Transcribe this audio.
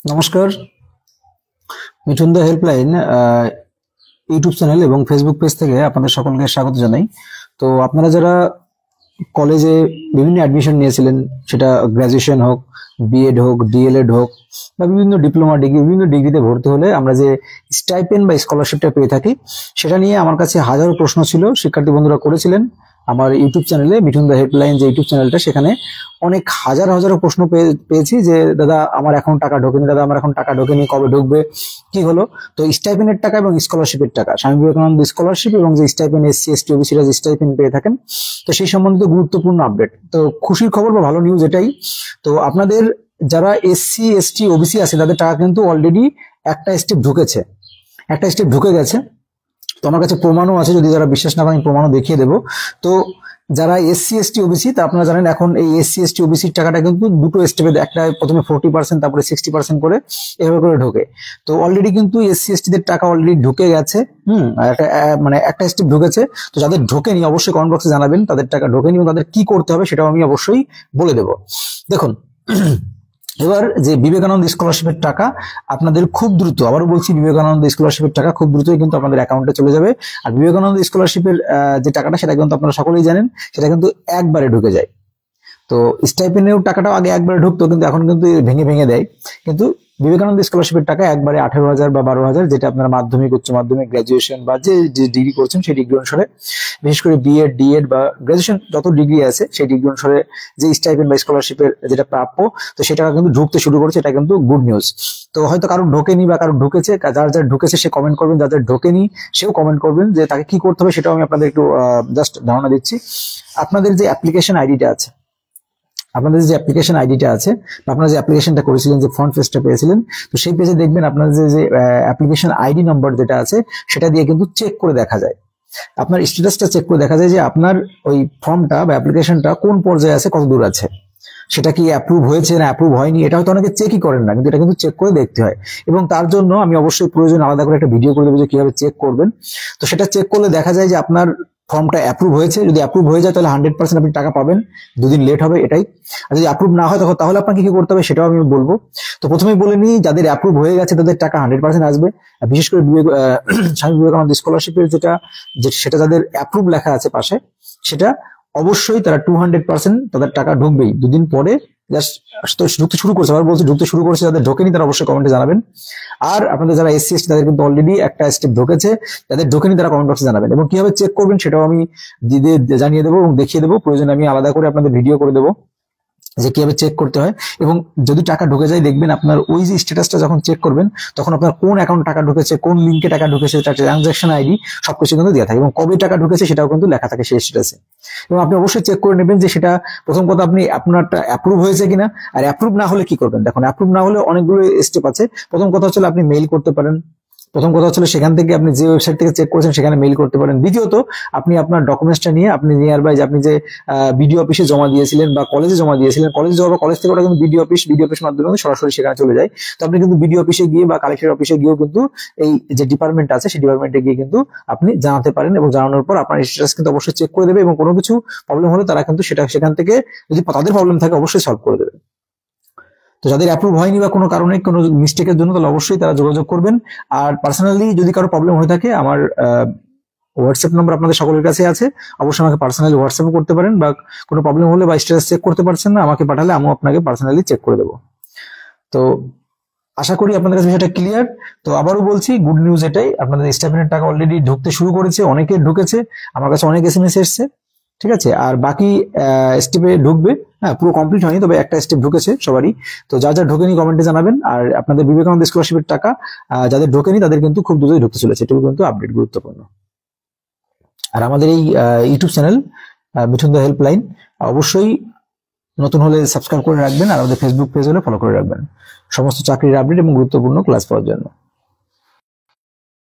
নমস্কার। মিঠুন দা helpline YouTube channel এবং Facebook page থেকে আপনাদের সকলকে স্বাগত জানাই। তো আপনারা যারা কলেজে বিভিন্ন অ্যাডমিশন নিয়েছিলেন, সেটা গ্র্যাজুয়েশন হোক, বিএড হোক, ডিএলএড হোক বা বিভিন্ন ডিপ্লোমা ডিগ্রি, বিভিন্ন ডিগ্রিতে ভর্তি হলে আমরা যে স্টাইপেন্ড বা স্কলারশিপটা পেয়ে থাকি, সেটা নিয়ে আমার কাছে হাজারো প্রশ্ন ছিল, শিক্ষার্থী বন্ধুরা করেছিলেন আমার ইউটিউব চ্যানেলে, মিঠুন দা হেল্পলাইন যে ইউটিউব চ্যানেলটা, সেখানে অনেক হাজার হাজারো প্রশ্ন পেয়েছি যে দাদা আমার এখন টাকা ঢোকেনি, দাদা আমার এখন টাকা ঢোকেনি, কবে ঢুকবে, কি হলো। তো স্টাইপেন্ডের টাকা এবং স্কলারশিপের টাকা, স্বামী বিবেকানন্দ স্কলারশিপ এবং যে স্টাইপেন্ড এসসি এসটি ওবিসিরা যে স্টাইপেন্ড পেয়ে থাকেন, তো সেই সম্বন্ধিত গুরুত্বপূর্ণ আপডেট। তো খুশির খবর বা ভালো নিউজ এটাই, তো আপনাদের যারা এসসি এসটি ওবিসি আছে তাদের টাকা কিন্তু অলরেডি একটা স্টেপ ঢুকেছে, একটা স্টেপ ঢুকে গেছে। তো আমার কাছে প্রমাণও আছে, যদি যারা বিশ্বাস না করেন প্রমাণও দেখিয়ে দেবো। তো যারা এসসি এসটি ওবিসি, তা আপনারা জানেন এখন এই এসসি এসটি ওবিসির টাকাটা কিন্তু দুটো স্টেপে, একটা প্রথমে 40% তারপরে 60% করে এভাবে করে ঢোকে। তো অলরেডি কিন্তু এসসি এসটি দের টাকা অলরেডি ঢুকে গেছে। মানে একটা স্টেপ ঢুকেছে। তো যাদের ঢোকেনি অবশ্যই কমেন্ট বক্সে জানাবেন তাদের টাকা ঢোকেনি এবং তাদের কি করতে হবে সেটাও আমি অবশ্যই বলে দেবো। দেখুন, এবার যে বিবেকানন্দ স্কলারশিপের টাকা আপনাদের খুব দ্রুত, আবারও বলছি, বিবেকানন্দ স্কলারশিপের টাকা খুব দ্রুতই কিন্তু আপনাদের অ্যাকাউন্টে চলে যাবে। আর বিবেকানন্দ স্কলারশিপের যে টাকাটা, সেটা কিন্তু আপনারা সকলেই জানেন, সেটা কিন্তু একবারে ঢুকে যায়। তো স্টাইপেন্ডের টাকাটাও আগে একবারে ঢুকতো, কিন্তু এখন কিন্তু ভেঙে ভেঙে দেয়। কিন্তু বিবেকানন্দ স্কলারশিপের টাকা একবারে 18,000 বা 12,000, যেটা আপনারা মাধ্যমিক, উচ্চ মাধ্যমিক, গ্রাজুয়েশন বা যে ডিগ্রি করছেন সেই ডিগ্রি অনুসারে, বিশেষ করে বিএড ডিএড বা গ্রাজুয়েশন যত ডিগ্রি আছে সেই ডিগ্রি অনুসারে যে স্টাইপেন্ড বা স্কলারশিপের যেটা প্রাপ্য, তো সেটা কিন্তু ঢুকতে শুরু করেছে। এটা কিন্তু গুড নিউজ। তো হয়তো কারো ঢোকেনি বা কারো ঢুকেছে, যার যার ঢুকেছে সে কমেন্ট করবেন, যার যার ঢোকেনি সেও কমেন্ট করবেন যে তাকে কি করতে হবে, সেটাও আমি আপনাদের একটু জাস্ট ধারণা দিচ্ছি। আপনাদের যে অ্যাপ্লিকেশন আইডিটা আছে, আপনাদের যে অ্যাপ্লিকেশন আইডিটা আছে, আপনারা যে অ্যাপ্লিকেশনটা করেছিলেন, যে ফ্রন্ট পেজটা পেয়েছিলেন, তো সেই পেজে দেখবেন আপনাদের যে অ্যাপ্লিকেশন আইডি নাম্বার যেটা আছে, সেটা দিয়ে কিন্তু চেক করে দেখা যায়, আপনার স্ট্যাটাসটা চেক করে দেখা যায় যে আপনার ওই ফর্মটা বা অ্যাপ্লিকেশনটা কোন পর্যায়ে আছে, কত দূর আছে, সেটা কি অ্যাপ্রুভ হয়েছে না অ্যাপ্রুভ হয়নি, এটা হয়তো অনেকে চেকই করেন না, কিন্তু এটা কিন্তু চেক করে দেখতে হয়। এবং তার জন্য আমি অবশ্যই প্রয়োজন আলাদা করে একটা ভিডিও করে দেবো যে কিভাবে চেক করবেন। তো সেটা চেক করলে দেখা যায় যে আপনার ফর্মটা অ্যাপ্রুভ হয়েছে। যদি অ্যাপ্রুভ হয়ে যায় তাহলে 100% আপনি টাকা পাবেন, দুদিন লেট হবে এটাই। আর যদি অ্যাপ্রুভ না হয় তখন তাহলে আপনাকে কি করতে হবে সেটাও আমি বলবো। তো প্রথমেই বলে নিই, যাদের অ্যাপ্রুভ হয়ে গেছে তাদের টাকা 100% আসবে। বিশেষ করে স্বামী বিবেকানন্দ স্কলারশিপের সেটা যাদের অ্যাপ্রুভ লেখা আছে পাশে, সেটা অবশ্যই তারা 200% তাদের টাকা ঢুকবেই। দুদিন পরে জাস্ট ঢুকতে শুরু করছে, আবার বলছি ঢুকতে শুরু করছে, যাদের ঢোকেনি তারা অবশ্যই কমেন্টে জানাবেন। আর আপনাদের যারা এসসি এসটি তাদের কিন্তু অলরেডি একটা স্টেপ ঢুকেছে, যাদের ঢোকেনি তারা কমেন্ট বক্সে জানাবেন। এবং কিভাবে চেক করবেন সেটাও আমি জানিয়ে দেবো এবং দেখিয়ে দেবো, প্রয়োজনে আমি আলাদা করে আপনাদের ভিডিও করে দেবো যে কিভাবে চেক করতে হয়। এবং যদি টাকা ঢুকে যায় দেখবেন আপনার ওই যে স্ট্যাটাসটা যখন চেক করবেন তখন আপনার কোন অ্যাকাউন্ট টাকা ঢুকেছে, কোন লিঙ্কে টাকা ঢুকেছে, তার ট্রানজাকশন আইডি সবকিছু কিন্তু দেওয়া থাকে এবং কবে টাকা ঢুকেছে সেটাও কিন্তু লেখা থাকে সেই স্ট্যাটাসে। এবং আপনি অবশ্যই চেক করে নেবেন যে সেটা, প্রথম কথা, আপনি আপনারটা অ্যাপ্রুভ হয়েছে কিনা। আর অ্যাপ্রুভ না হলে কি করবেন, দেখুন অ্যাপ্রুভ না হলে অনেকগুলো স্টেপ আছে। প্রথম কথা হচ্ছে আপনি মেইল করতে পারেন, প্রথম কথা হচ্ছে সেখান থেকে আপনি যে ওয়েবসাইট থেকে চেক করেছেন সেখানে মেইল করতে পারেন। দ্বিতীয়ত, আপনি আপনার ডকুমেন্টসটা নিয়ে আপনি নিয়ার বাই, যে আপনি যে বিডিও অফিসে জমা দিয়েছিলেন বা কলেজে জমা দিয়েছিলেন, কলেজে যাওয়ার কলেজ থেকে ওটা কিন্তু বিডিও অফিস মাধ্যমে সরাসরি সেখানে চলে যায়। তো আপনি কিন্তু বিডিও অফিসে গিয়ে বা কালেক্টর অফিসে গিয়েও কিন্তু এই যে ডিপার্টমেন্ট আছে সেই ডিপার্টমেন্টে গিয়ে কিন্তু আপনি জানাতে পারেন এবং জানানোর পর আপনার স্ট্যাটাস কিন্তু অবশ্যই চেক করে দেবে এবং কোনো কিছু প্রবলেম হলে তারা কিন্তু সেটা সেখান থেকে, যদি তাদের প্রবলেম থাকে, অবশ্যই সলভ করে দেবে। তো যাদের অ্যাপ্রুভ হয়নি বা কোনো কারণে কোনো মিস্টেকের জন্য, তাহলে অবশ্যই তারা যোগাযোগ করবেন। আর পার্সোনালি যদি কারো প্রবলেম হয়ে থাকে, আমার হোয়াটসঅ্যাপ নাম্বার আপনাদের সকলের কাছে আছে, অবশ্যই আমাকে পার্সোনালি হোয়াটসঅ্যাপ করতে পারেন। বা কোনো প্রবলেম হলে বা স্ট্যাটাস চেক করতে পারছেন না, আমাকে পাঠালে আমিও আপনাকে পার্সোনালি চেক করে দেবো। তো আশা করি আপনাদের কাছে বিষয়টা ক্লিয়ার। তো আবারও বলছি, গুড নিউজ এটাই, আপনাদের স্টাইপেন্ডের টাকা অলরেডি ঢুকতে শুরু করেছে, অনেকে ঢুকেছে, আমার কাছে অনেক এসএমএস এসছে, ঠিক আছে। আর বাকি স্টেপে ঢুকবে, হ্যাঁ, পুরো কমপ্লিট হয়নি, তবে একটা স্টেপ ঢুকেছে সবারই। তো যা যা ঢোকেনি কমেন্টে জানাবেন। আর আপনাদের বিবেকানন্দ স্কলারশিপের টাকা যাদের ঢোকেনি তাদের কিন্তু খুব দ্রুতই ঢুকতে চলেছে, এটুকু কিন্তু আপডেট গুরুত্বপূর্ণ। আর আমাদের এই ইউটিউব চ্যানেল মিঠুন দা হেল্পলাইন অবশ্যই নতুন হলে সাবস্ক্রাইব করে রাখবেন, আর আমাদের ফেসবুক পেজ হলে ফলো করে রাখবেন সমস্ত চাকরির আপডেট এবং গুরুত্বপূর্ণ ক্লাস পাওয়ার জন্য।